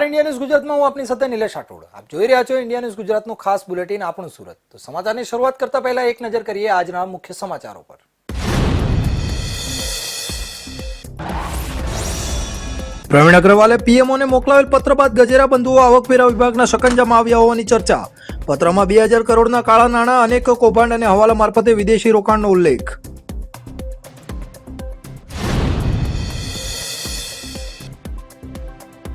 India news Gujarat में हूँ अपनी साथे निलेश राठोड। आप જોઈ રહ્યા છો इंडिया न्यूज गुजरात નું ખાસ બુલેટિન આપણું સુરત। તો સમાચારની શરૂઆત કરતા પહેલા એક નજર કરીએ આજના મુખ્ય સમાચારો પર। પ્રવીણ અગ્રવાલે પીએમઓને મોકલાવેલ પત્ર બાદ ગજેરા બંધુઓ આવકવેરા વિભાગના શકંજામાં આવ્યા હોવાની ચર્ચા। પત્રમાં 2000 કરોડના કાળા નાણાં, અનેક કૌભાંડ અને હવાલા મારફતે વિદેશી રોકાણનો ઉલ્લેખ।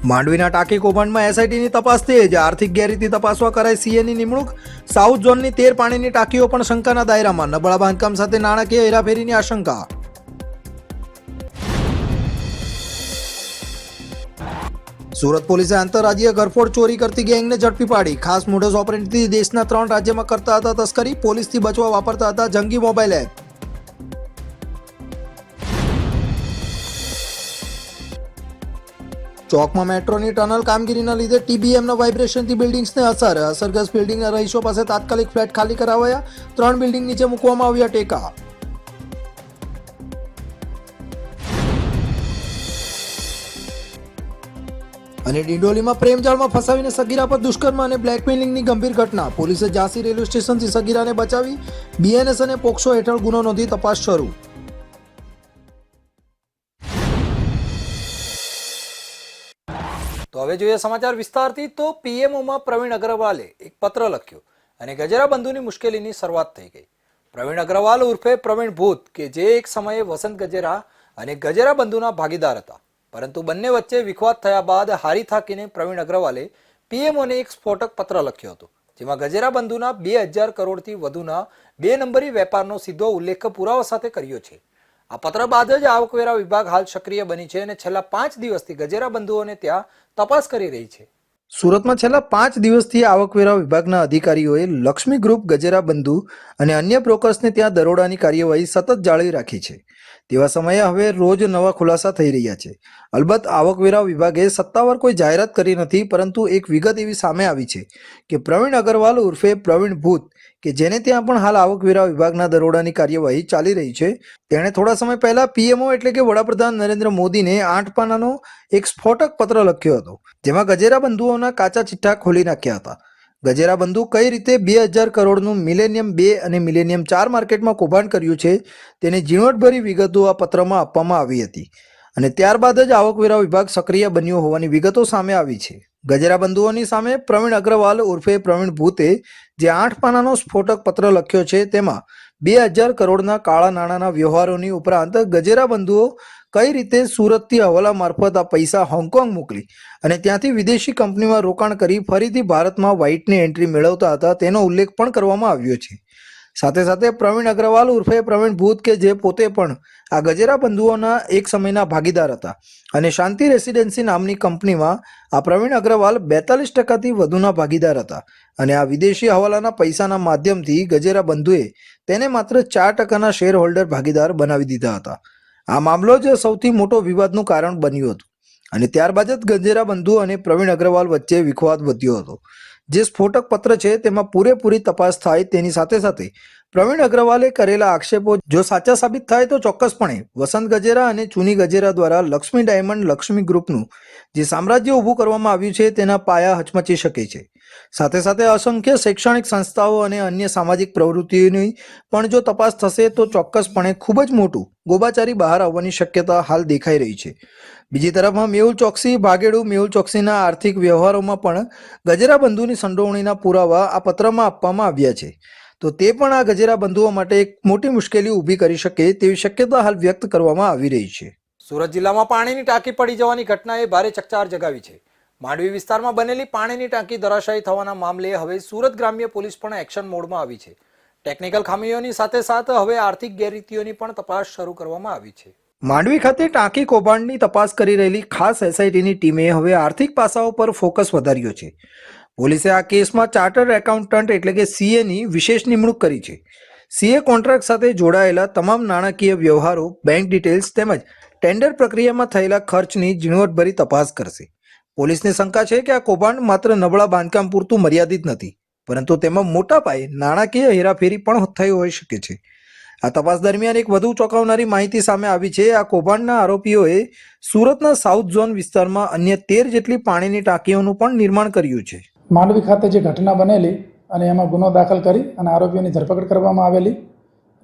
માંડવીના ટાંકી કૌભાંડમાં એસઆઈટીની તપાસ તેજ। આર્થિક ગેરરીતિ તપાસવા કરાઈ સીએની નિમણૂક। સાઉથ ઝોનની 13 પાણીની ટાંકીઓ પણ શંકાના દાયરામાં। નબળા બાંધકામ સાથે નાણાકીય હેરાફેરીની આશંકા। સુરત પોલીસે આંતરરાજ્ય ઘરફોડ ચોરી કરતી ગેંગને ઝડપી પાડી। ખાસ મોડસ ઓપરેન્ડથી દેશના 3 રાજ્યમાં કરતા હતા તસ્કરી। પોલીસથી બચવા વાપરતા હતા જંગી મોબાઈલ એપ। ચોકમાં મેટ્રોની ટનલ કામગીરીના લીધે ટીબીએમના વાઇબ્રેશનથી બિલ્ડિંગ્સને અસર। અસરગ્રસ્ત બિલ્ડિંગના રહીશો પાસે તાત્કાલિક ફ્લેટ ખાલી કરાવાયા। 3 બિલ્ડિંગ નીચે મૂકવામાં આવ્યા ટેકા। અને ડિંડોલીમાં પ્રેમજાળમાં ફસાવીને સગીરા પર દુષ્કર્મ અને બ્લેકમેલિંગની ગંભીર ઘટના। પોલીસે ઝાંસી રેલવે સ્ટેશનથી સગીરાને બચાવી। બીએનએસ અને પોક્સો હેઠળ ગુનો નોંધી તપાસ શરૂ। તો હવે જોઈએ સમાચાર વિસ્તારથી। તો પીએમઓમાં પ્રવીણ અગ્રવાલે એક પત્ર લખ્યો અને ગજેરા બંધુની મુશ્કેલીની શરૂઆત થઈ ગઈ। પ્રવીણ અગ્રવાલ ઉર્ફે પ્રવીણ ભૂત કે જે એક સમયે વસંત ગજેરા અને ગજેરા બંધુના ભાગીદાર હતા, પરંતુ બંને વચ્ચે વિખવાદ થયા બાદ હારી થાકીને પ્રવીણ અગ્રવાલે પીએમઓને એક સ્ફોટક પત્ર લખ્યો હતો, જેમાં ગજેરા બંધુના 2000 કરોડથી વધુના 2 નંબરી વેપારનો સીધો ઉલ્લેખ પુરાવા સાથે કર્યો છે। આ પત્ર બાદ જ આવકવેરા વિભાગ હાલ સક્રિય બની છે અને છેલ્લા 5 દિવસથી ગજેરા બંધુઓને ત્યાં તપાસ કરી રહી છે। સુરતમાં છેલ્લા 5 દિવસથી આવકવેરા વિભાગના અધિકારીઓએ લક્ષ્મી ગ્રુપ, ગજેરા બંધુ અને અન્ય બ્રોકર્સને ત્યાં દરોડાની કાર્યવાહી સતત જાળવી રાખી છે। તેવા સમયે હવે રોજ નવા ખુલાસા થઈ રહ્યા છે। અલબત્ત આવકવેરા વિભાગે સત્તાવાર કોઈ જાહેરાત કરી નથી, પરંતુ એક વિગત એવી સામે આવી છે કે પ્રવીણ અગ્રવાલ ઉર્ફે પ્રવીણ ભૂત કે જેને ત્યાં પણ હાલ આવકવેરા વિભાગના દરોડાની કાર્યવાહી ચાલી રહી છે, તેણે થોડા સમય પહેલા પીએમઓ એટલે કે વડાપ્રધાન નરેન્દ્ર મોદીને 8 પાનાનો એક સ્ફોટક પત્ર લખ્યો હતો, જેમાં ગજેરા બંધુઓના કાચા ચિઠ્ઠા ખોલી નાખ્યા હતા। ગજેરા બંધુ કઈ રીતે 2000 કરોડનું મિલેનિયમ 2 અને મિલેનિયમ 4 માર્કેટમાં કૌભાંડ કર્યું છે તેની ઝીણવટભરી વિગતો આ પત્રમાં આપવામાં આવી હતી અને ત્યારબાદ જ આવકવેરા વિભાગ સક્રિય બન્યો હોવાની વિગતો સામે આવી છે। ગજેરા બંધુઓની સામે પ્રવીણ અગ્રવાલ ઉર્ફે પ્રવીણ ભૂતે જે 8 પાનાનો સ્ફોટક પત્ર લખ્યો છે તેમાં 2000 કરોડના કાળા નાણાંના વ્યવહારોની ઉપરાંત ગજેરા બંધુઓ કઈ રીતે સુરતથી હવાલા મારફત આ પૈસા હોંગકોંગ મોકલી અને ત્યાંથી વિદેશી કંપનીમાં રોકાણ કરી ફરીથી ભારતમાં વ્હાઇટની એન્ટ્રી મેળવતા હતા તેનો ઉલ્લેખ પણ કરવામાં આવ્યો છે। સાથે સાથે પ્રવીણ અગ્રવાલ ઉર્ફે પ્રવીણ ભૂત કે જે પોતે પણ આ ગજેરા બંધુઓના એક સમયના ભાગીદાર હતા અને શાંતિ રેસિડેન્સી નામની કંપનીમાં આ પ્રવીણ અગ્રવાલ 42% વધુના ભાગીદાર હતા અને આ વિદેશી હવાલાના પૈસાના માધ્યમથી ગજેરા બંધુએ તેને માત્ર 4%ના શેર હોલ્ડર ભાગીદાર બનાવી દીધા હતા। આ મામલો જ સૌથી મોટો વિવાદનું કારણ બન્યું હતું અને ત્યારબાદ જ ગજેરા બંધુ અને પ્રવીણ અગ્રવાલ વચ્ચે વિખવાદ વધ્યો હતો। જે સ્ફોટક પત્ર છે તેમાં પૂરેપૂરી તપાસ થાય તેની સાથે સાથે પ્રવીણ અગ્રવાલે કરેલા આક્ષેપો જો સાચા સાબિત થાય તો ચોક્કસપણે વસંત ગજેરા અને ચુની ગજેરા દ્વારા લક્ષ્મી ડાયમંડ લક્ષ્મી ગ્રુપનું જે સામ્રાજ્ય ઊભું કરવામાં આવ્યું છે તેના પાયા હચમચી શકે છે। સાથે સાથે અસંખ્ય શૈક્ષણિક સંસ્થાઓ અને અન્ય સામાજિક પ્રવૃત્તિઓની પણ જો તપાસ થશે તો ચોક્કસપણે ખૂબ જ મોટું ગોબાચારી બહાર આવવાની શક્યતા હાલ દેખાઈ રહી છે। બીજી તરફ મેહુલ ચોકસી, ભાગેડુ મેહુલ ચોકસીના આર્થિક વ્યવહારોમાં પણ ગજેરા બંધુની સંડોવણીના પુરાવા આ પત્રમાં આપવામાં આવ્યા છે, તો તે પણ આ ગજેરા બંધુઓ માટે એક મોટી મુશ્કેલી ઊભી કરી શકે તેવી શક્યતા હાલ વ્યક્ત કરવામાં આવી રહી છે। સુરત જિલ્લામાં પાણીની ટાંકી પડી જવાની ઘટનાએ ભારે ચકચાર જગાવી છે। માંડવી વિસ્તારમાં બનેલી પાણીની ટાંકી ધરાશાયી થવાના મામલે હવે સુરત ગ્રામ્ય પોલીસ પણ એક્શન મોડમાં આવી છે। ટેકનિકલ ખામીઓની સાથે સાથે હવે આર્થિક ગેરરીતિઓની પણ તપાસ શરૂ કરવામાં આવી છે। માંડવી ખાતે ટાંકી કૌભાંડની તપાસ કરી રહેલી ખાસ એસઆઈટીની ટીમે હવે આર્થિક પાસાઓ પર ફોકસ વધાર્યો છે। પોલીસે આ કેસમાં ચાર્ટર્ડ એકાઉન્ટન્ટ એટલે કે સીએની વિશેષ નિમણૂક કરી છે। સીએ કોન્ટ્રાક્ટ સાથે જોડાયેલા તમામ નાણાકીય વ્યવહારો, બેંક ડિટેલ્સ તેમજ ટેન્ડર પ્રક્રિયામાં થયેલા ખર્ચની ઝીણવટભરી તપાસ કરશે। પોલીસને શંકા છે કે આ કૌભાંડ માત્ર નબળા બાંધકામ પૂરતું મર્યાદિત નથી, પરંતુ તેમાં મોટા પાયે નાણાકીય હેરાફેરી પણ થઈ હોઈ શકે છે। આ તપાસ દરમિયાન એક વધુ ચોંકાવનારી માહિતી સામે આવી છે. આ કૌભાંડના આરોપીઓએ સુરતના સાઉથ ઝોન વિસ્તારમાં અન્ય 13 જેટલી પાણીની ટાંકીઓનું પણ નિર્માણ કર્યું છે. માંડવી ખાતે જે ઘટના બનેલી અને એમાં ગુનો દાખલ કરી અને આરોપીઓની ધરપકડ કરવામાં આવેલી.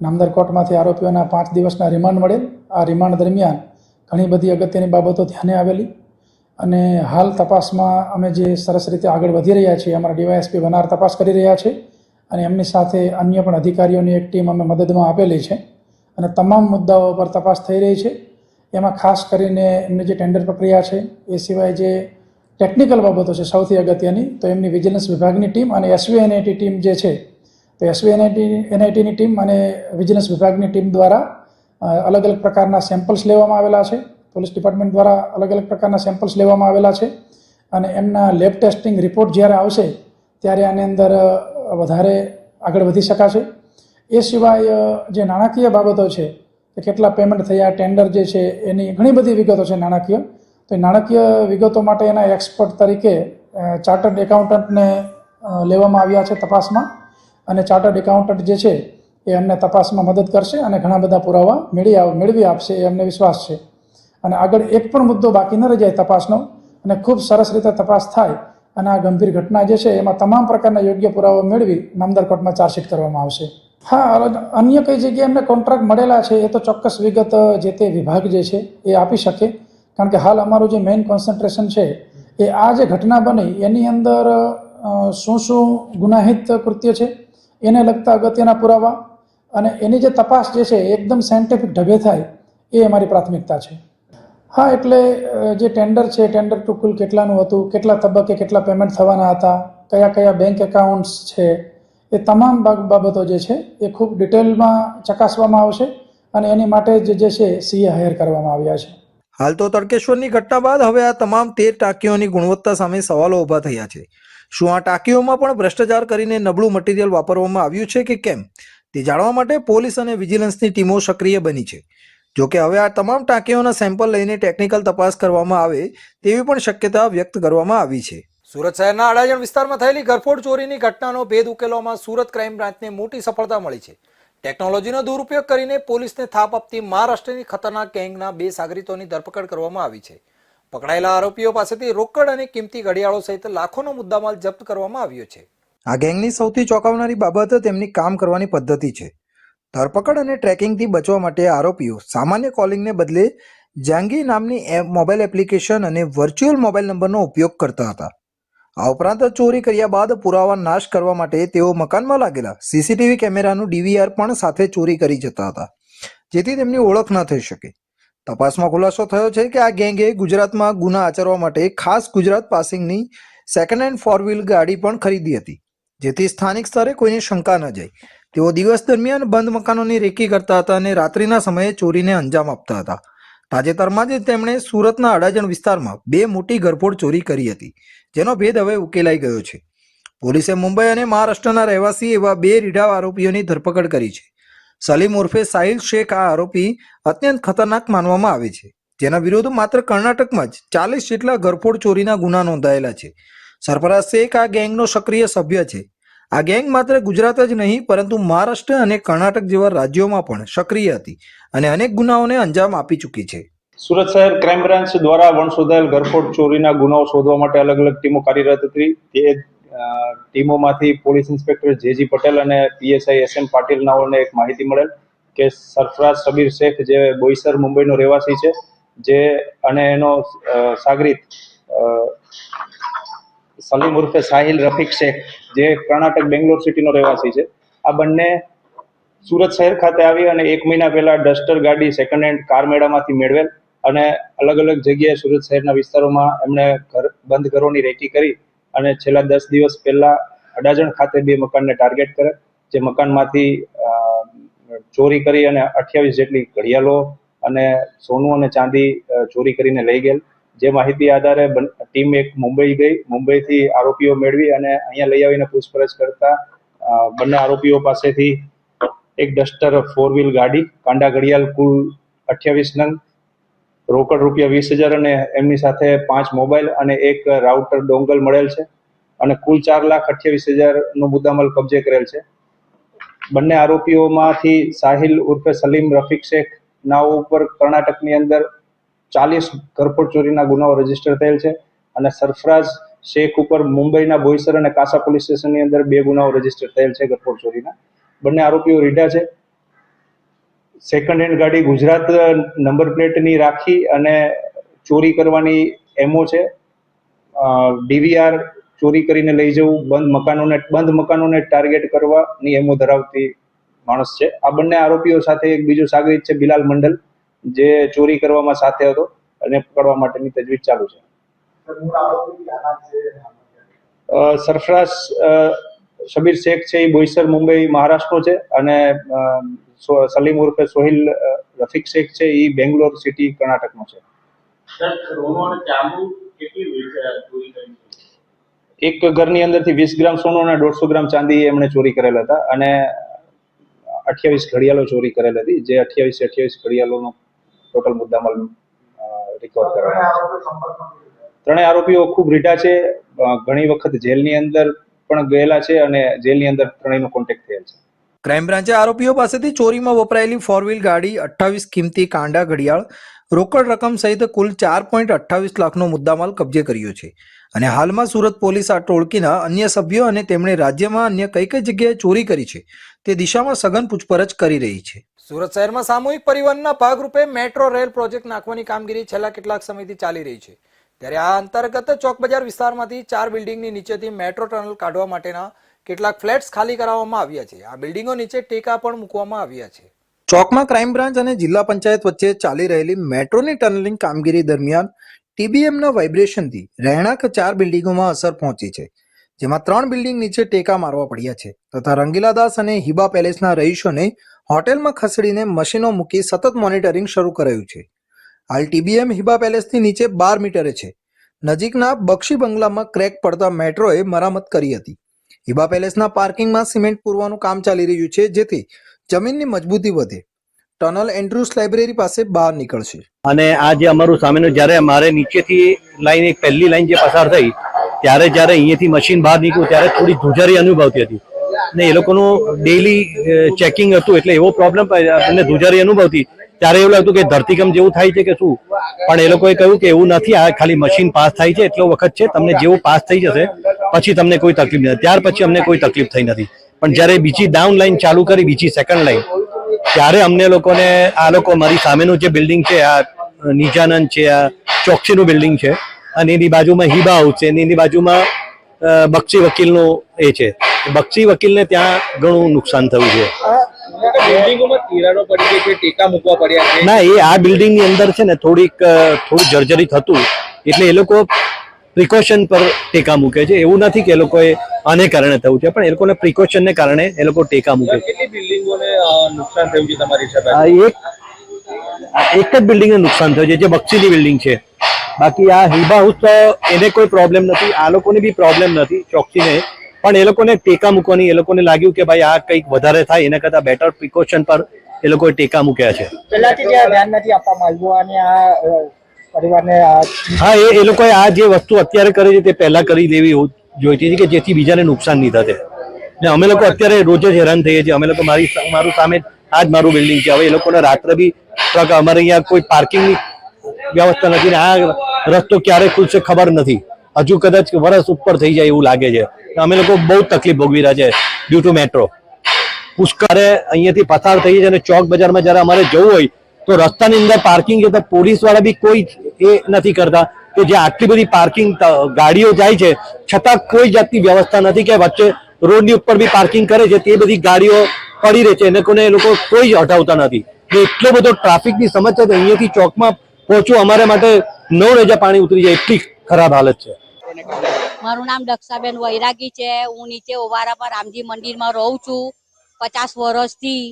નામદાર કોર્ટમાંથી આરોપીઓના 5 દિવસના રિમાન્ડ મળેલ. આ રિમાન્ડ દરમિયાન ઘણી બધી અગત્યની બાબતો ધ્યાને આવેલી અને હાલ તપાસમાં અમે જે સરસ રીતે આગળ વધી રહ્યા છીએ. અમારા ડીવાયએસપી વનાર તપાસ કરી રહ્યા છે અને એમની સાથે અન્ય પણ અધિકારીઓની એક ટીમ અમે મદદમાં આપેલી છે અને તમામ મુદ્દાઓ પર તપાસ થઈ રહી છે. એમાં ખાસ કરીને એમની જે ટેન્ડર પ્રક્રિયા છે, એ સિવાય જે ટેકનિકલ બાબતો છે સૌથી અગત્યની, તો એમની વિજિલન્સ વિભાગની ટીમ અને એસવીએનઆઈટી ટીમ જે છે, તો એસવીએનઆઈટીની ટીમ અને વિજિલન્સ વિભાગની ટીમ દ્વારા અલગ અલગ પ્રકારના સેમ્પલ્સ લેવામાં આવેલા છે. પોલીસ ડિપાર્ટમેન્ટ દ્વારા અલગ અલગ પ્રકારના સેમ્પલ્સ લેવામાં આવેલા છે અને એમના લેબ ટેસ્ટિંગ રિપોર્ટ જ્યારે આવશે ત્યારે આની અંદર વધારે આગળ વધી શકાશે. એ સિવાય જે નાણાકીય બાબતો છે કે કેટલા પેમેન્ટ થયા, ટેન્ડર જે છે એની ઘણી બધી વિગતો છે નાણાકીય. તો એ નાણાકીય વિગતો માટે એના એક્સપર્ટ તરીકે ચાર્ટર્ડ એકાઉન્ટન્ટને લેવામાં આવ્યા છે તપાસમાં અને ચાર્ટર્ડ એકાઉન્ટન્ટ જે છે એ અમને તપાસમાં મદદ કરશે અને ઘણા બધા પુરાવા મેળવી આપશે એ અમને વિશ્વાસ છે. અને આગળ એક પણ મુદ્દો બાકી ન રહી જાય તપાસનો અને ખૂબ સરસ રીતે તપાસ થાય અને આ ગંભીર ઘટના જે છે એમાં તમામ પ્રકારના યોગ્ય પુરાવા મેળવી નામદાર કોર્ટમાં ચાર્જશીટ કરવામાં આવશે. હા, અન્ય કઈ જગ્યાએ એમને કોન્ટ્રાક્ટ મળેલા છે એ તો ચોક્કસ વિગત જે તે વિભાગ જે છે એ આપી શકે, કારણ કે હાલ અમારું જે મેઇન કોન્સન્ટ્રેશન છે એ આ જે ઘટના બની એની અંદર શું ગુનાહિત કૃત્ય છે એને લગતા અગત્યના પુરાવા અને એની જે તપાસ જે છે એકદમ સાયન્ટિફિક ઢબે થાય એ અમારી પ્રાથમિકતા છે. હા, એટલે જે ટેન્ડર છે, ટેન્ડર ટુ કુલ કેટલાનું હતું, કેટલા તબક્કે કેટલા પેમેન્ટ થવાના હતા, કયા કયા બેંક એકાઉન્ટ્સ છે, એ તમામ બાબતો જે છે એ ખૂબ ડિટેલમાં ચકાસવામાં આવશે અને એની માટે જે છે સીએ હાયર કરવામાં આવ્યા છે. હાલ તો તડકેશ્વરની ઘટના બાદ હવે આ તમામ 13 ટાંકીઓની ગુણવત્તા સામે સવાલો ઊભા થયા છે. શું આ ટાંકીઓમાં પણ ભ્રષ્ટાચાર કરીને નબળું મટીરિયલ વાપરવામાં આવ્યું છે કે કેમ, તે જાણવા માટે પોલીસ અને વિજિલન્સની ટીમો સક્રિય બની છે. જોકે હવે આ તમામ ટાંકીઓના સેમ્પલ લઈને ટેકનિકલ તપાસ કરવામાં આવે તેવી પણ શક્યતા વ્યક્ત કરવામાં આવી છે. સુરત શહેરના અડાજણ વિસ્તારમાં થયેલી ઘરફોડ ચોરીની ઘટનાનો ભેદ ઉકેલવામાં સુરત ક્રાઇમ બ્રાન્ચને મોટી સફળતા મળી છે. ટેકનોલોજીનો દુરુપયોગ કરીને પોલીસને થાપ આપતી મહારાષ્ટ્રની ખતરનાક ગેંગના 2 સાગરીતોની ધરપકડ કરવામાં આવી છે. પકડાયેલા આરોપીઓ પાસેથી રોકડ અને કિંમતી ઘડિયાળો સહિત લાખોનો મુદ્દામાલ જપ્ત કરવામાં આવ્યો છે. આ ગેંગની સૌથી ચોંકાવનારી બાબત તેમની કામ કરવાની પદ્ધતિ છે. ધરપકડ અને ટ્રેકિંગથી બચવા માટે આરોપીઓ સામાન્ય કોલિંગને બદલે જાંગી નામની મોબાઈલ એપ્લિકેશન અને વર્ચ્યુઅલ મોબાઈલ નંબરનો ઉપયોગ કરતા હતા. આ ઉપરાંત ચોરી કર્યા બાદ પુરાવા નાશ કરવા માટે તેઓ મકાનમાં લાગેલા સીસીટીવી કેમેરાનું ડીવીઆર પણ સાથે ચોરી કરી જતા હતા, જેથી તેમની ઓળખ ન થઈ શકે. તપાસમાં ખુલાસો થયો છે કે આ ગેંગે ગુજરાતમાં ગુના આચરવા માટે ખાસ ગુજરાત પાસિંગની સેકન્ડ હેન્ડ 4 વ્હીલ ગાડી પણ ખરીદી હતી, જેથી સ્થાનિક સ્તરે કોઈને શંકા ન જાય. તેઓ દિવસ દરમિયાન બંધ મકાનોની રેકી કરતા હતા અને રાત્રિના સમયે ચોરીને અંજામ આપતા હતા. તાજેતરમાં જ તેમણે સુરતના અડાજણ વિસ્તારમાં 2 મોટી ઘરફોડ ચોરી કરી હતી, જેનો ભેદ હવે ઉકેલાઈ ગયો છે. પોલીસે મુંબઈ અને મહારાષ્ટ્રના રહેવાસી એવા 2 રીઢા આરોપીઓની ધરપકડ કરી છે. સલીમ ઉર્ફે સાહિલ શેખ આ આરોપી અત્યંત ખતરનાક માનવામાં આવે છે, જેના વિરુદ્ધ માત્ર કર્ણાટકમાં જ 40 જેટલા ઘરફોડ ચોરીના ગુના નોંધાયેલા છે. સરફરાઝ શેખ આ ગેંગનો સક્રિય સભ્ય છે. આ ગેંગ માત્ર ગુજરાત જ નહીં પરંતુ મહારાષ્ટ્ર અને કર્ણાટક જેવા રાજ્યોમાં પણ સક્રિય હતી અને અનેક ગુનાઓને અંજામ આપી ચૂકી છે. સુરત શહેર ક્રાઇમ બ્રાન્ચ દ્વારા વણશોધાયેલ ઘરફોડ ચોરીના ગુનાઓ શોધવા માટે અલગ અલગ ટીમો કાર્યરત હતી. તે ટીમોમાંથી પોલીસ ઇન્સ્પેક્ટર જેજી પટેલ અને પીએસઆઈ એસએમ પાટીલ નાઓને એક માહિતી મળેલ કે સરફરાઝ શબીર શેખ, જે બોઈસર મુંબઈનો રહેવાસી છે, જે અને એનો સાગરીત સલીમ ઉર્ફે સાહિલ રફીક શેખ, જે કર્ણાટક બેંગ્લોર સિટીનો રહેવાસી છે, આ બંને સુરત શહેર ખાતે આવી અને 1 મહિના પહેલા ડસ્ટર ગાડી સેકન્ડ હેન્ડ કાર મેળામાંથી મેળવેલ અને અલગ અલગ જગ્યાએ સુરત શહેરના વિસ્તારોમાં એમણે બંધ ઘરોની રેકી કરી અને છેલ્લા 10 દિવસ પહેલા અડાજણ ખાતે 2 મકાનને ટાર્ગેટ કરે, જે મકાનમાંથી ચોરી કરી અને 28 જેટલી ઘડિયાળો અને સોનું અને ચાંદી ચોરી કરીને લઈ ગયેલ. જે માહિતી આધારે ટીમ એક મુંબઈ ગઈ, મુંબઈથી આરોપીઓ મેળવી અને અહીંયા લઈ આવીને પૂછપરછ કરતા બંને આરોપીઓ પાસેથી એક ડસ્ટર 4 વ્હીલ ગાડી, કાંડા ઘડિયાળ કુલ 28 નંગ, રોકડ રૂપિયા 20,000 અને એમની સાથે 5 મોબાઈલ અને એક રાઉટર ડોંગલ મળેલ છે અને કુલ 4,28,000 નો મુદ્દામાલ કબજે કરેલ છે. બંને આરોપીઓમાંથી સાહિલ ઉર્ફે સલીમ રફીક શેખ નાઓ ઉપર કર્ણાટકની અંદર 40 ઘરફોડ ચોરીના ગુનાઓ રજીસ્ટર થયેલ છે અને સરફરાજ શેખ ઉપર મુંબઈના બોઈસર અને કાસા પોલીસ સ્ટેશનની અંદર 2 ગુનાઓ રજીસ્ટર થયેલ છે ઘરફોડ ચોરીના. બંને આરોપીઓ રીઢા છે. સેકન્ડ હેન્ડ ગાડી ગુજરાત નંબર પ્લેટની રાખી અને ચોરી કરવાની એમો છે. ડીવીઆર ચોરી કરીને લઈ જવું, બંધ મકાનોને ટાર્ગેટ કરવાની એમો ધરાવતી માણસ છે. આ બંને આરોપીઓ સાથે એક બીજો સાગરીત છે બિલાલ મંડલ, જે ચોરી કરવામાં સાથે હતો અને પકડવા માટેની તજવીજ ચાલુ છે. સરફરાઝ શબીર શેખ છે એ બોઈસર મુંબઈ મહારાષ્ટ્રનો છે અને સલીમ ઉર્ફે સોહિલ રફીક શેખ છે એ બેંગ્લોર સિટી કર્ણાટકનો છે. એક ઘરની અંદરથી 20 ગ્રામ સોનું અને 150 ગ્રામ ચાંદી એમણે ચોરી કરેલા હતા અને 28 ઘડિયાળો ચોરી કરેલ હતી, જે 28 ઘડિયાળોનો ટોટલ મુદ્દામાલ રિકવર કરેલા. ત્રણેય આરોપીઓ ખૂબ રીઢા છે, ઘણી વખત જેલની અંદર પણ ગયેલા છે અને જેલની અંદર ત્રણેયનો કોન્ટેક્ટ થયેલ છે. ક્રાઇમ બ્રાન્ચે આરોપીઓ પાસેથી ચોરીમાં વપરાયેલી 4 વ્હીલ ગાડી, 28 કિંમતી કાંડા ઘડિયાળ, રોકડ રકમ સહિત કુલ 4.28 લાખનો મુદ્દામાલ કબજે કર્યો છે અને હાલમાં સુરત પોલીસ આ ટોળકીના અન્ય સભ્યો અને તેમણે રાજ્યમાં અન્ય કઈ કઈ જગ્યાએ ચોરી કરી છે તે દિશામાં સઘન પૂછપરછ કરી રહી છે. સુરત શહેરમાં સામૂહિક પરિવહનના ભાગરૂપે મેટ્રો રેલ પ્રોજેક્ટ નાખવાની કામગીરી છેલ્લા કેટલાક સમયથી ચાલી રહી છે. ત્યારે આ અંતર્ગત ચોક બજાર વિસ્તારમાંથી 4 બિલ્ડિંગની નીચેથી મેટ્રો ટનલ કાઢવા માટેના કેટલાક ફ્લેટ્સ ખાલી કરાવવામાં આવ્યા છે. આ બિલ્ડિંગો નીચે ટેકા પણ મૂકવામાં આવ્યા છે. ચોકમાં ક્રાઇમ બ્રાન્ચ અને જિલ્લા પંચાયત વચ્ચે ચાલી રહેલી મેટ્રોની ટનલિંગ કામગીરી દરમિયાન ટીબીએમના વાઇબ્રેશનથી રહેણાંક 4 બિલ્ડિંગોમાં અસર પહોંચી છે, જેમાં 3 બિલ્ડિંગ નીચે ટેકા મારવા પડ્યા છે તથા રંગીલાદાસ અને હિબા પેલેસના રહીશોને હોટેલમાં ખસેડીને મશીનો મૂકી સતત મોનિટરિંગ શરૂ કરાયું છે. હાલ ટીબીએમ હિબા પેલેસથી નીચે 12 મીટરે છે. નજીકના બક્ષી બંગલામાં ક્રેક પડતા મેટ્રોએ મરામત કરી હતી. હિબા પેલેસના પાર્કિંગમાં સિમેન્ટ પૂરવાનું કામ ચાલી રહ્યું છે, જેથી જમીનની મજબૂતી વધે. ટનલ એન્ડ્રુસ લાઇબ્રેરી પાસે બહાર નીકળશે. અને આ જે અમારું સામેનું જ્યારે અમારે નીચેથી લાઈન એક પહેલી લાઈન જે પસાર થઈ ત્યારે જ્યારે અહીંયાથી મશીન બહાર નીકળ્યું ત્યારે થોડી ધુજારી અનુભવતી હતી ને એ લોકોનું ડેઈલી ચેકિંગ હતું એટલે એવો પ્રોબ્લેમ આપણને ધુજારી અનુભવતી ત્યારે એવું લાગતું કે ધરતીકંપ જેવું થાય છે કે શું, પણ એ લોકોએ કહ્યું કે એવું નથી, આ ખાલી મશીન પાસ થાય છે એટલો વખત છે, તમને જેવું પાસ થઈ જશે પછી તમને કોઈ તકલીફ નથી. ત્યાર પછી અમને કોઈ તકલીફ થઈ નથી. પણ જ્યારે બીજી ડાઉન લાઈન ચાલુ કરી, બીજી સેકન્ડ લાઈન, ત્યારે અમને લોકોને આ લોકો મારી સામેનું જે બિલ્ડિંગ છે આ નિજાનંદ છે, આ ચોકસીનું બિલ્ડિંગ છે અને એની બાજુમાં હિબા હાઉસ છે અને એની બાજુમાં બક્ષી વકીલનું એ છે. બક્ષી વકીલને ત્યાં ઘણું નુકસાન થયું છે. ના, એ આ બિલ્ડિંગની અંદર છે ને થોડું જર્જરિત હતું એટલે એ લોકો પ્રિકોશન પર ટેકા મૂકે છે. એવું નથી કે એ લોકોએ આને કારણે થયું છે, પણ એ લોકોને પ્રિકોશનને કારણે એ લોકો ટેકા મૂકે છે. નુકસાન થયું છે તમારી સાથે? એક જ બિલ્ડિંગને નુકસાન થયું છે, જે બક્ષીની બિલ્ડિંગ છે. બાકી આ હિબા હાઉસ તો એને કોઈ પ્રોબ્લેમ નથી, આ લોકોને બી પ્રોબ્લેમ નથી ચોકસીને, પણ એ લોકોને ટેકા મૂકવાની, એ લોકોને લાગ્યું કે ભાઈ આ કંઈક વધારે થાય એના કરતા બેટર પ્રિકોશન પર એ લોકોએ ટેકા મૂક્યા છે. પહેલાથી જે ધ્યાન નથી આપવામાં આવ્યું અને આ પરિવારને હા, એ લોકોએ આ જે વસ્તુ અત્યારે કરી છે તે પહેલા કરી લેવી જોઈતી હતી કે જેથી બીજાને નુકસાન નહીં થશે. ને અમે લોકો અત્યારે રોજ જ હેરાન થઈએ છીએ. અમે લોકો મારું સામે આ જ મારું બિલ્ડિંગ છે. હવે એ લોકોને રાત્રે બી અમારે અહીંયા કોઈ પાર્કિંગની વ્યવસ્થા નથી ને આ રસ્તો ક્યારે ખુલશે ખબર નથી. હજુ કદાચ વર્ષ ઉપર થઈ જાય એવું લાગે છે. અમે લોકો બહુ તકલીફ ભોગવી રહ્યા છે ડ્યુ ટુ મેટ્રો. પુષ્કરે અહીંયાથી પસાર થઈ છે અને ચોક બજારમાં જયારે અમારે જવું હોય તો રસ્તાની અંદર પાર્કિંગ છે તો પોલીસ વાળા બી કોઈ એ નથી કરતા કે જે આટલી બધી પાર્કિંગ ગાડીઓ જાય છે છતાં કોઈ જાતની વ્યવસ્થા નથી કે વચ્ચે રોડની ઉપર બી પાર્કિંગ કરે છે તે બધી ગાડીઓ પડી રહે છે એને કોને એ લોકો કોઈ હટાવતા નથી. એટલો બધો ટ્રાફિકની સમસ્યા છે અહીંયાથી ચોકમાં પહોંચવું અમારે માટે 9 રેજા પાણી ઉતરી જાય એટલી ખરાબ હાલત છે. મારું નામ દક્ષાબેન વૈરાગી છે. હું નીચે ઓવારા પર રામજી મંદિરમાં રહું છું 50 વર્ષથી.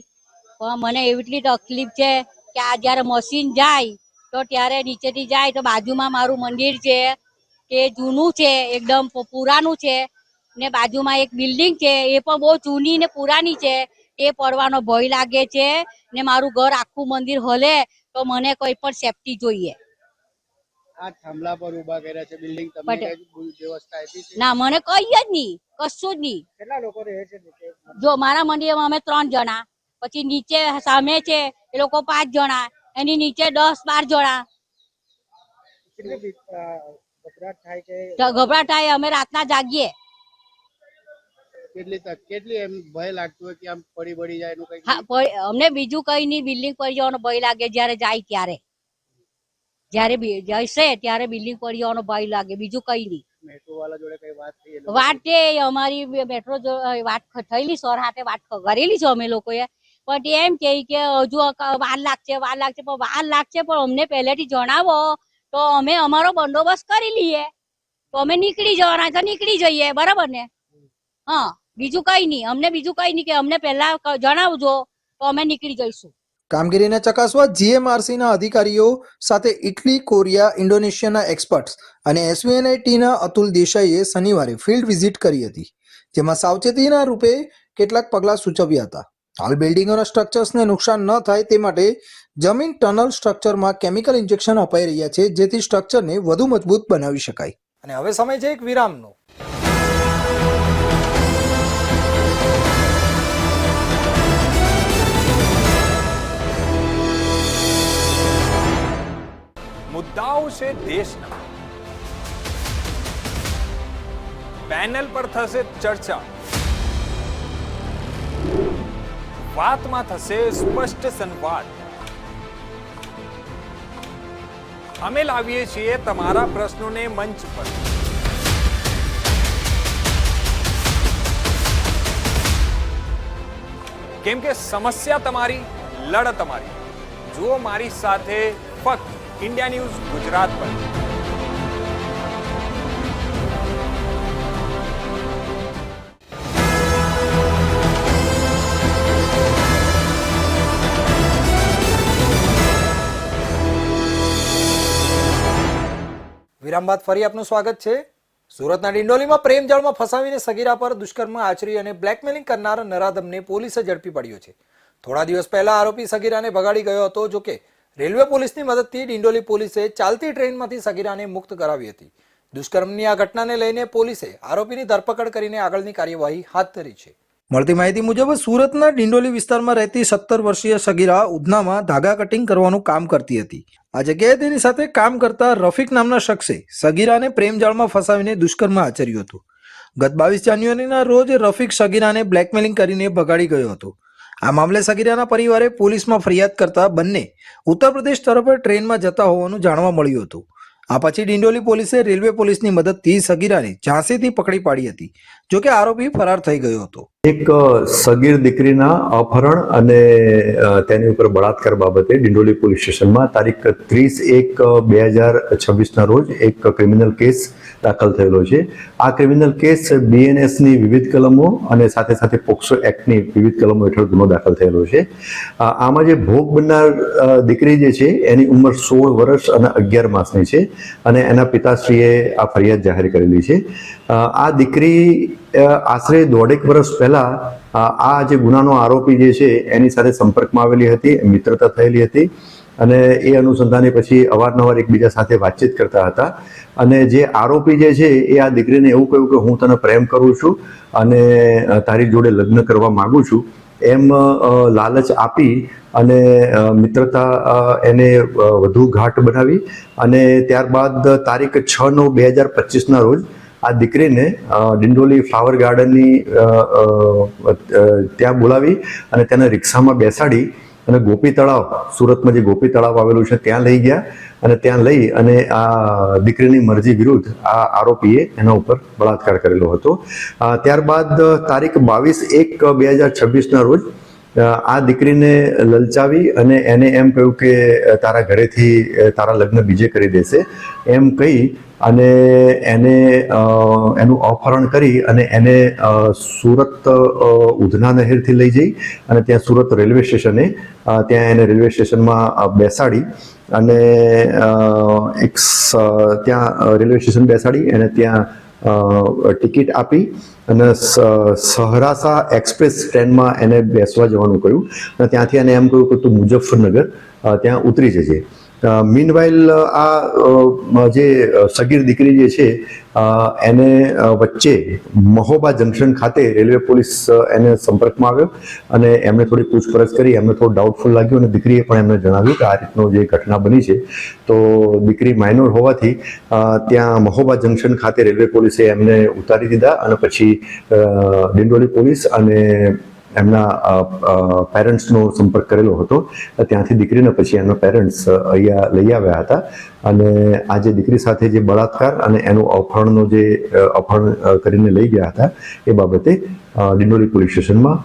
પણ મને એટલી તકલીફ છે કે આ જયારે મશીન જાય તો ત્યારે નીચેથી જાય તો બાજુમાં મારું મંદિર છે કે જૂનું છે, એકદમ પુરાનું છે ને બાજુમાં એક બિલ્ડિંગ છે એ પણ બહુ જૂની ને પુરાની છે. એ પડવાનો ભય લાગે છે ને મારું ઘર આખું મંદિર હલે તો મને કોઈ પણ સેફટી જોઈએ. આ થાંભલા પર ઉભા કર્યા છે બિલ્ડિંગ, તમને કઈ વ્યવસ્થા આપી છે? ના, મને કઈ જ નહીં, કશું જ નહીં. કેટલા લોકો રહે છે? જો મારા મંદિરમાં અમે 3 જણા, પછી નીચે સામે છે એ લોકો 5 જણા, એની નીચે 10-12 જણા. ગભરાટ થાય કે તો ગભરાટ થાય, અમે રાતના જાગીએ. કેટલી એમ ભય લાગતું હોય કે આમ પડી જાય એનું કઈ? હા, અમને બીજું કઈ નહીં, બિલ્ડિંગ પડી જવાનો ભય લાગે જ્યારે જાય ત્યારે. જ્યારે જશે ત્યારે બિલ્ડિંગ પડી જવાનો ભય લાગે, બીજું કઈ નહીં. મેટ્રો વાળા જોડે કઈ વાત થઈ? વાત તે અમારી મેટ્રો વાત થયેલી, સર હાથે વાત કરેલી છે અમે લોકોએ, પણ તે એમ કે હજુ વાર લાગશે પણ વાર લાગશે પણ અમને પહેલેથી જણાવો તો અમે અમારો બંદોબસ્ત કરી લઈએ, તો અમે નીકળી જવાના તો નીકળી જઈએ, બરાબર ને? હા, બીજું કઈ નહીં, અમને બીજું કઈ નહીં, કે અમને પહેલા જણાવજો તો અમે નીકળી જઈશું. કામગીરીને ચકાસવા જીએમઆરસીના અધિકારીઓ સાથે ઇટલી, કોરિયા, ઇન્ડોનેશિયાના એક્સપર્ટ્સ અને એસવીએનઆઈટીના અતુલ દેસાઈએ શનિવારે ફિલ્ડ વિઝિટ કરી હતી, જેમાં સાવચેતીના રૂપે કેટલાક પગલાં સૂચવ્યા હતા. હાલ બિલ્ડિંગોના સ્ટ્રક્ચર્સને નુકસાન ન થાય તે માટે જમીન ટનલ સ્ટ્રક્ચરમાં કેમિકલ ઇન્જેક્શન અપાઈ રહ્યા છે, જેથી સ્ટ્રક્ચરને વધુ મજબૂત બનાવી શકાય. અને હવે સમય છે એક વિરામનો. મુદ્દાઓ છે દેશના, પેનલ પર થશે ચર્ચા, વાતમાં થશે સ્પષ્ટ સંવાદ. અમે લાવીએ છીએ તમારા પ્રશ્નોને મંચ પર. કેમ કે સમસ્યા તમારી, લડત અમારી. જુઓ મારી સાથે ફક્ત इंडिया न्यूज गुजरात पर. વિરામ બાદ ફરી આપનું સ્વાગત છે. સુરતના ડિંડોલીમાં પ્રેમ જાળમાં ફસાવીને સગીરા પર દુષ્કર્મ આચરી અને બ્લેકમેલિંગ કરનાર નરાધમને પોલીસે ઝડપી પડ્યો છે. થોડા દિવસ પહેલા આરોપી સગીરાને ભગાડી ગયો હતો. જો કે રેલવે પોલીસની મદદથી ડિંડોલી પોલીસે ચાલતી ટ્રેનમાંથી સગીરાને મુક્ત કરાવી હતી. દુષ્કર્મની આ ઘટનાને લઈને પોલીસે આરોપીની ધરપકડ કરીને આગળની કાર્યવાહી હાથ ધરી છે. મળતી માહિતી મુજબ સુરતના ડિંડોલી વિસ્તારમાં રહેતી 17 વર્ષીય સગીરા ઉધનામાં ધાગા કટિંગ કરવાનું કામ કરતી હતી. આ જગ્યાએ તેની સાથે કામ કરતા રફીક નામના શખ્સે સગીરાને પ્રેમજાળમાં ફસાવીને દુષ્કર્મ આચર્યું હતું. ગત 22 જાન્યુઆરીના રોજ રફીક સગીરાને બ્લેકમેલિંગ કરીને ભગાડી ગયો હતો. આ મામલે સગીરાના પરિવારે પોલીસમાં ફરિયાદ કરતા બંને ઉત્તર પ્રદેશ તરફ ટ્રેનમાં જતા હોવાનું જાણવા મળ્યું હતું. આ પછી ડિંડોલી પોલીસે રેલવે પોલીસની મદદથી સગીરાને ઝાંસીથી પકડી પાડી હતી. જોકે આરોપી ફરાર થઈ ગયો હતો. એક સગીર દીકરીના અપહરણ અને તેની ઉપર બળાત્કાર બાબતે ડિંડોલી પોલીસ સ્ટેશનમાં તારીખ 30/1/2026ના રોજ એક ક્રિમિનલ કેસ દાખલ થયેલો છે. આ ક્રિમિનલ કેસ બીએનએસની વિવિધ કલમો અને સાથે સાથે પોક્સો એક્ટની વિવિધ કલમો હેઠળ ગુનો દાખલ થયેલો છે. આમાં જે ભોગ બનનાર દીકરી જે છે એની ઉંમર 16 વર્ષ અને 11 માસની છે અને એના પિતાશ્રીએ આ ફરિયાદ જાહેર કરેલી છે. આ દીકરી આશરે 1.5 વર્ષ પહેલા આ જે ગુનાનો આરોપી જે છે એની સાથે સંપર્કમાં આવેલી હતી, મિત્રતા થયેલી હતી અને એ અનુસંધાને પછી અવારનવાર એકબીજા સાથે વાતચીત કરતા હતા. અને જે આરોપી જે છે એ આ દીકરીને એવું કહ્યું કે હું તને પ્રેમ કરું છું અને તારી જોડે લગ્ન કરવા માંગુ છું એમ લાલચ આપી અને મિત્રતા એને વધુ ઘાટ બનાવી અને ત્યારબાદ તારીખ 6/9/2025ના રોજ આ દીકરીને ડિંડોલી ફ્લાવર ગાર્ડનની ત્યાં બોલાવી અને તેને રિક્ષામાં બેસાડી અને ગોપી તળાવ, સુરતમાં જે ગોપી તળાવ આવેલું છે ત્યાં લઈ ગયા અને ત્યાં લઈ અને આ દીકરીની મરજી વિરુદ્ધ આ આરોપીએ એના ઉપર બળાત્કાર કરેલો હતો. ત્યારબાદ તારીખ 22/1/2026ના રોજ આ દીકરીને લલચાવી અને એને એમ કહ્યું કે તારા ઘરેથી તારા લગ્ન બીજે કરી દેશે એમ કહી અને એને એનું અપહરણ કરી અને એને સુરત ઉધના નહેરથી લઈ જઈ અને ત્યાં સુરત રેલવે સ્ટેશને ત્યાં એને રેલવે સ્ટેશનમાં બેસાડી અને ત્યાં રેલવે સ્ટેશન બેસાડી એને ત્યાં ટિકિટ આપી અને સહરાસા એક્સપ્રેસ ટ્રેનમાં એને બેસવા જવાનું કહ્યું અને ત્યાંથી એને એમ કહ્યું કે તું મુઝફ્ફરનગર ત્યાં ઉતરી જજે. મીનવાઇલ આ જે સગીર દીકરી જે છે એને વચ્ચે મહોબા જંકશન ખાતે રેલવે પોલીસ એને સંપર્કમાં આવ્યો અને એમણે થોડી પૂછપરછ કરી. એમને થોડું ડાઉટફુલ લાગ્યું અને દીકરીએ પણ એમને જણાવ્યું કે આ રીતનો જે ઘટના બની છે, તો દીકરી માઇનોર હોવાથી ત્યાં મહોબા જંકશન ખાતે રેલવે પોલીસે એમને ઉતારી દીધા અને પછી ડિંડોલી પોલીસ અને એમના પેરેન્ટ્સનો સંપર્ક કરેલો હતો. ત્યાંથી દીકરીને પછી એમના પેરેન્ટ્સ અહીંયા લઈ આવ્યા હતા અને આ જે દીકરી સાથે જે બળાત્કાર અને એનું અપહરણ કરીને લઈ ગયા હતા એ બાબતે ડિંડોલી પોલીસ સ્ટેશનમાં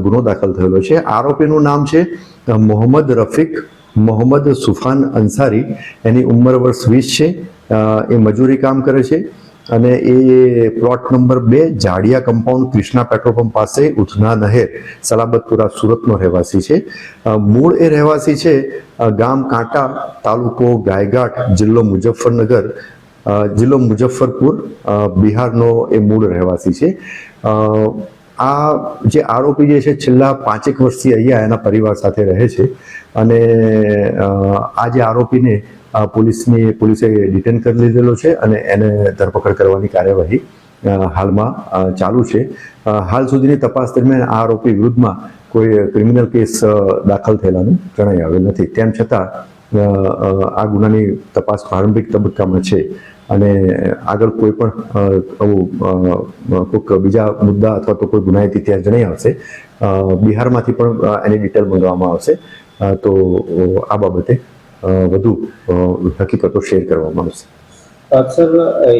ગુનો દાખલ થયેલો છે. આરોપીનું નામ છે મોહમ્મદ રફીક મોહમ્મદ સુફાન અંસારી. એની ઉંમર વર્ષ 20 છે. એ મજૂરી કામ કરે છે અને એ plot number 2 Jadiya compound Krishna petrol pump પાસે ઉધના નહેર સલાબતપુરા સુરતનો રહેવાસી છે. મૂળ એ રહેવાસી છે ગામ કાંટા, તાલુકો ગાયઘાટ, જિલ્લો મુઝફ્ફરપુર, બિહારનો એ મૂળ રહેવાસી છે. આ જે આરોપી જે છે છેલ્લા 5 વર્ષથી અહીંયા એના પરિવાર સાથે રહે છે અને આ જે આરોપીને પોલીસે ડિટેન કરી લીધેલો છે અને એને ધરપકડ કરવાની કાર્યવાહી હાલમાં ચાલુ છે. હાલ સુધીની તપાસ દરમિયાન આ આરોપી વિરુદ્ધમાં કોઈ ક્રિમિનલ કેસ દાખલ થયેલાનું જણાઈ આવેલ નથી. તેમ છતાં આ ગુનાની તપાસ પ્રારંભિક તબક્કામાં છે અને આગળ કોઈ પણ કોઈક બીજા મુદ્દા અથવા તો કોઈ ગુનાહિત ઇતિહાસ જણાઈ આવશે. બિહારમાંથી પણ એની ડિટેલ મંગાવવામાં આવશે. તો આ બાબતે વધુ હકીકતો શેર કરવામાં આવશે. અક્સર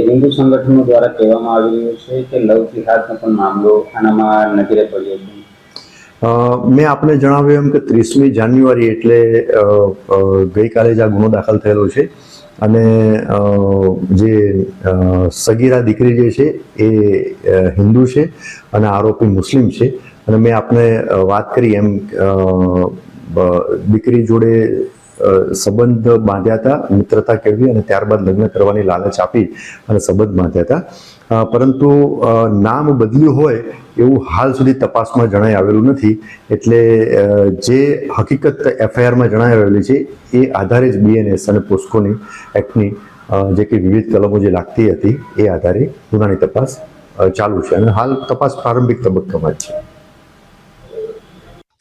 હિન્દુ સંગઠનો દ્વારા કહેવામાં આવી રહ્યું છે કે લવ જિહાદનો પણ મામલો આનામાં નજરે પડ્યો છે. મેં આપને જણાવ્યું એમ કે 30મી જાન્યુઆરી એટલે ગઈકાલે જ આ ગુનો દાખલ થયેલો છે અને જે સગીરા દીકરી જે છે એ હિન્દુ છે અને આરોપી મુસ્લિમ છે. અને મેં આપને વાત કરી એમ દીકરી જોડે સંબંધ બાંધ્યા હતા, મિત્રતા કેળવી અને ત્યારબાદ લગ્ન કરવાની લાલચ આપી અને સંબંધ બાંધ્યા હતા. પરંતુ નામ બદલ્યું હોય એવું હાલ સુધી તપાસમાં જણાઈ આવેલું નથી. એટલે જે હકીકત એફઆઈઆરમાં જણાઈ આવેલી છે એ આધારે જ બીએનએસ અને પોસ્કોની એક્ટની જે કે વિવિધ કલમો જે લાગતી હતી એ આધારે ગુનાની તપાસ ચાલુ છે અને હાલ તપાસ પ્રારંભિક તબક્કામાં જ છે.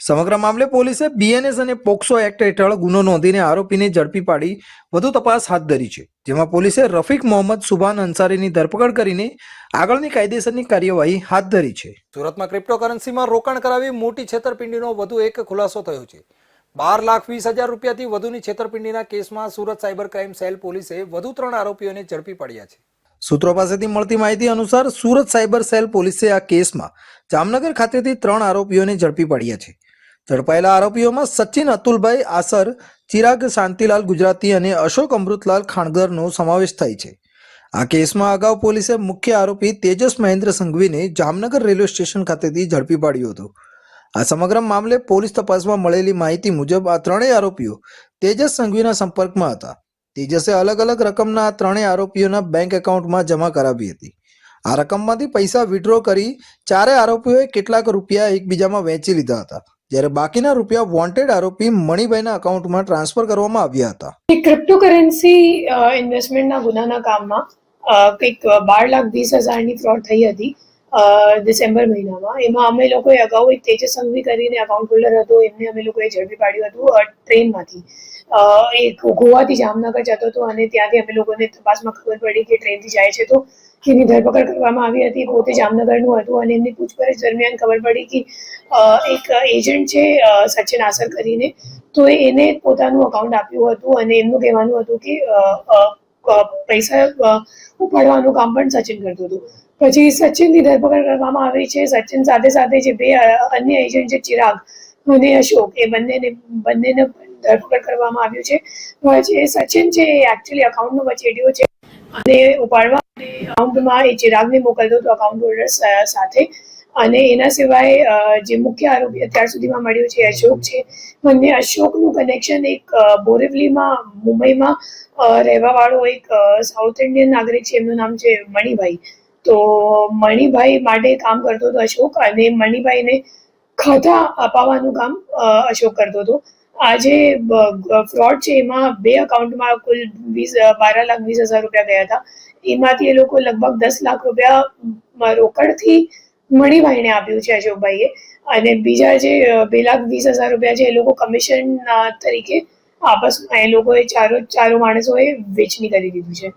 સમગ્ર મામલે પોલીસે બીએનએસ અને પોક્સો એક્ટ હેઠળ ગુનો નોંધીને આરોપીને ઝડપી પાડી વધુ તપાસ હાથ ધરી છે, જેમાં પોલીસે રફીક મોહમ્મદ સુભાન અંસારીની ધરપકડ કરીને આગળની કાયદેસરની કાર્યવાહી હાથ ધરી છે. સુરતમાં ક્રિપ્ટોકરન્સીમાં રોકાણ કરાવી મોટી છેતરપિંડીનો વધુ એક ખુલાસો થયો છે. 12,20,000 રૂપિયાથી વધુની છેતરપિંડીના કેસમાં સુરત સાયબર ક્રાઇમ સેલ પોલીસે વધુ 3 આરોપીઓને ઝડપી પાડ્યા છે. સૂત્રો પાસેથી મળતી માહિતી અનુસાર સુરત સાયબર સેલ પોલીસે આ કેસમાં જામનગર ખાતેથી 3 આરોપીઓને ઝડપી પાડ્યા છે. ઝડપાયેલા આરોપીઓમાં સચિન અતુલભાઈ આસર, ચિરાગ શાંતિલાલ ગુજરાતી અને અશોક અમૃતલાલ ખાણગરનો સમાવેશ થાય છે. આ કેસમાં અગાઉ પોલીસે મુખ્ય આરોપી તેજસ મહેન્દ્ર સંઘવીને જામનગર રેલવે સ્ટેશન ખાતેથી ઝડપી પાડ્યો હતો. આ સમગ્ર મામલે પોલીસ તપાસમાં મળેલી માહિતી મુજબ આ 3 આરોપીઓ તેજસ સંઘવીના સંપર્કમાં હતા. તેજસે અલગ અલગ રકમના આ 3 આરોપીઓના બેંક એકાઉન્ટમાં જમા કરાવી હતી. આ રકમમાંથી પૈસા વિડ્રો કરી 4 આરોપીઓએ કેટલાક રૂપિયા એકબીજામાં વહેંચી લીધા હતા, જ્યારે બાકીના રૂપિયા વોન્ટેડ આરોપી મણિભાઈના અકાઉન્ટમાં ટ્રાન્સફર કરવામાં આવ્યા હતા. ક્રિપ્ટોકરન્સી ઇન્વેસ્ટમેન્ટના ગુનાના કામમાં કંઈક 12,20,000ની ફ્રોડ થઈ હતી ડિસેમ્બર મહિનામાં. એમાં અમે લોકોએ અગાઉ એક તેજસ સંઘવી કરીને અકાઉન્ટ હોલ્ડર હતો, એમને અમે લોકોએ ઝડપી પાડ્યું હતું ટ્રેનમાંથી. એ ગોવાથી જામનગર જતો હતો અને ત્યાંથી અમે લોકોને તપાસમાં ખબર પડી કે ટ્રેનથી જાય છે, તો એની ધરપકડ કરવામાં આવી હતી. પોતે જામનગરનું હતું અને એમની પૂછપરછ દરમિયાન ખબર પડી કે એક એજન્ટ છે સચિન આસર કરીને, તો એને પોતાનું અકાઉન્ટ આપ્યું હતું અને એમનું કહેવાનું હતું કે પૈસા ઉપાડવાનું કામ પણ સચિન કરતું હતું. પછી સચિનની ધરપકડ કરવામાં આવી છે. સચિન સાથે સાથે જે 2 અન્ય એજન્ટ છે ચિરાગ અને અશોક, એ બંનેને ધરપકડ કરવામાં આવ્યું છે. જે સચિન છે એ એકચ્યુઅલી અકાઉન્ટનો વચેટિયો છે અને ઉપાડવા અકાઉન્ટમાં એ ચિરાગને મોકલતો હતો અકાઉન્ટ હોલ્ડર સાથે. અને એના સિવાય જે મુખ્ય આરોપી અત્યાર સુધીમાં મળ્યો છે અશોક છે, અને અશોકનું કનેક્શન એક બોરેવલીમાં મુંબઈમાં રહેવાવાળો એક સાઉથ ઇન્ડિયન નાગરિક છે, એમનું નામ છે મણિભાઈ. તો મણિભાઈ માટે કામ કરતો હતો અશોક અને મણિભાઈને ખાતા અપાવવાનું કામ અશોક કરતો હતો. આ જે ફ્રોડ છે એમાં 2 અકાઉન્ટમાં કુલ 12,20,000 રૂપિયા ગયા હતા. એમાંથી એ લોકો લગભગ 10 લાખ રૂપિયા રોકડથી મણિભાઈને આપ્યું છે અશોકભાઈએ, અને બીજા જે 2,20,000 રૂપિયા છે એ લોકો કમિશન તરીકે આપસમાં એ લોકોએ ચારો માણસોએ વેચણી કરી દીધું છે.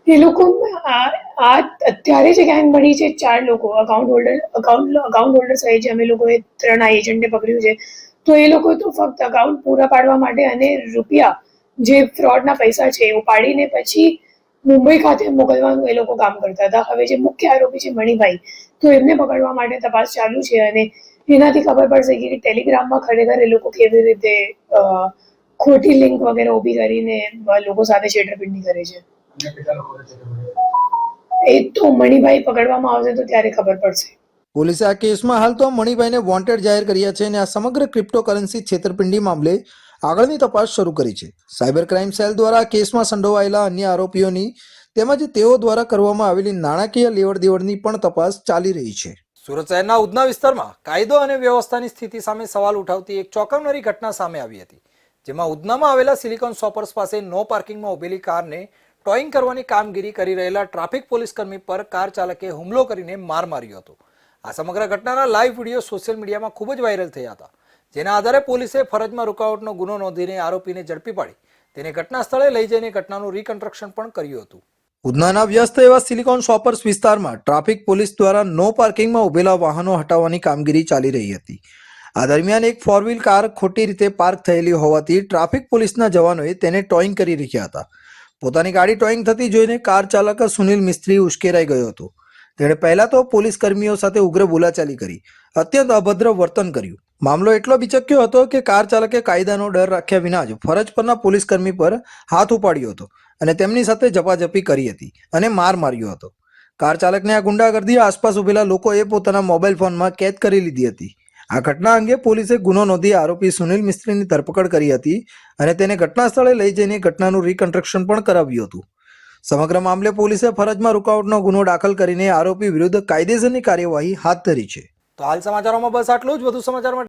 એ લોકો આ અત્યારે જે ગેંગ બની છે 4 લોકો અકાઉન્ટ હોલ્ડર સહિત જે અમે લોકોએ 3 એજન્ટને પકડ્યું છે. તો એ લોકો તો ફક્ત અકાઉન્ટ પૂરા પાડવા માટે અને રૂપિયા જે ફ્રોડના પૈસા છે એ ઉપાડીને પછી મુંબઈ ખાતે મોકલવાનું એ લોકો કામ કરતા હતા. હવે જે મુખ્ય આરોપી છે મણિભાઈ, તો એમને પકડવા માટે તપાસ ચાલુ છે અને એનાથી ખબર પડશે કે ટેલિગ્રામમાં ખરેખર એ લોકો કેવી રીતે ખોટી લિંક વગેરે ઊભી કરીને લોકો સાથે છેતરપિંડી કરે છે. એ તો મણિભાઈ પકડવામાં આવશે તો ત્યારે ખબર પડશે. પોલીસે આ કેસમાં હાલ તો મણિભાઈને વોન્ટેડ જાહેર કર્યા છે અને આ સમગ્ર ક્રિપ્ટોકરન્સી છેતરપિંડી મામલે આગળની તપાસ શરૂ કરી છે. સાયબર ક્રાઇમ સેલ દ્વારા આ કેસમાં સંડોવાયેલા અન્ય આરોપીઓની તેમજ તેઓ દ્વારા કરવામાં આવેલી નાણાકીય લેવડ દેવડની પણ તપાસ ચાલી રહી છે. સુરત શહેરના ઉધના વિસ્તારમાં કાયદો અને વ્યવસ્થાની સ્થિતિ સામે સવાલ ઉઠાવતી એક ચોંકાવનારી ઘટના સામે આવી હતી, જેમાં ઉધનામાં આવેલા સિલિકોન શોપર્સ પાસે નો પાર્કિંગમાં ઉભેલી કારને ટોઈંગ કરવાની કામગીરી કરી રહેલા ટ્રાફિક પોલીસ કર્મી પર કાર ચાલકે હુમલો કરીને માર માર્યો હતો. આ સમગ્ર ઘટનાના લાઈવ વિડીયો સોશિયલ મીડિયામાં ખૂબ જ વાયરલ થયા હતા, જેના આધારે પોલીસે ફરજમાં રૂકાવટનો ગુનો નોંધીને આરોપીને ઝડપી પાડી તેને ઘટના સ્થળે લઈ જઈને ઘટનાનું રિકન્સ્ટ્રક્શન પણ કર્યું હતું. ઉધનાના વ્યસ્ત એવા સિલિકોન શોપર્સ વિસ્તારમાં ટ્રાફિક પોલીસ દ્વારા નો પાર્કિંગમાં ઉભેલા વાહનો હટાવવાની કામગીરી ચાલી રહી હતી. આ દરમિયાન એક 4 વ્હીલ કાર ખોટી રીતે પાર્ક થયેલી હોવાથી ટ્રાફિક પોલીસના જવાનોએ તેને ટોઈંગ કરી રહ્યા હતા. પોતાની ગાડી ટોઈંગ થતી જોઈને કાર ચાલક સુનિલ મિસ્ત્રી ઉશ્કેરાઈ ગયો હતો. તેણે પહેલા તો પોલીસ કર્મીઓ સાથે ઉગ્ર બોલાચાલી કરી, અત્યંત અભદ્ર વર્તન કર્યું. મામલો એટલો બિચક્યો હતો કે કાર ચાલકે કાયદાનો ડર રાખ્યા વિના જ ફરજ પરના પોલીસ કર્મી પર હાથ ઉપાડ્યો હતો અને તેમની સાથે ઝપાઝપી કરી હતી અને માર માર્યો હતો. કાર ચાલકને આ ગુંડાગર્દી આસપાસ ઉભેલા લોકોએ પોતાના મોબાઈલ ફોનમાં કેદ કરી લીધી હતી. આ ઘટના અંગે પોલીસે ગુનો નોંધી આરોપી સુનિલ મિસ્ત્રીની ધરપકડ કરી હતી અને તેને ઘટના સ્થળે લઈ જઈને ઘટનાનું રિકન્સ્ટ્રક્શન પણ કરાવ્યું હતું. સમગ્ર મામલે પોલીસે ફરજમાં રૂકાવટનો ગુનો દાખલ કરીને આરોપી વિરુદ્ધ કાયદેસરની કાર્યવાહી હાથ ધરી છે. તો હાલ સમાચારોમાં બસ આટલું જ. વધુ સમાચાર માટે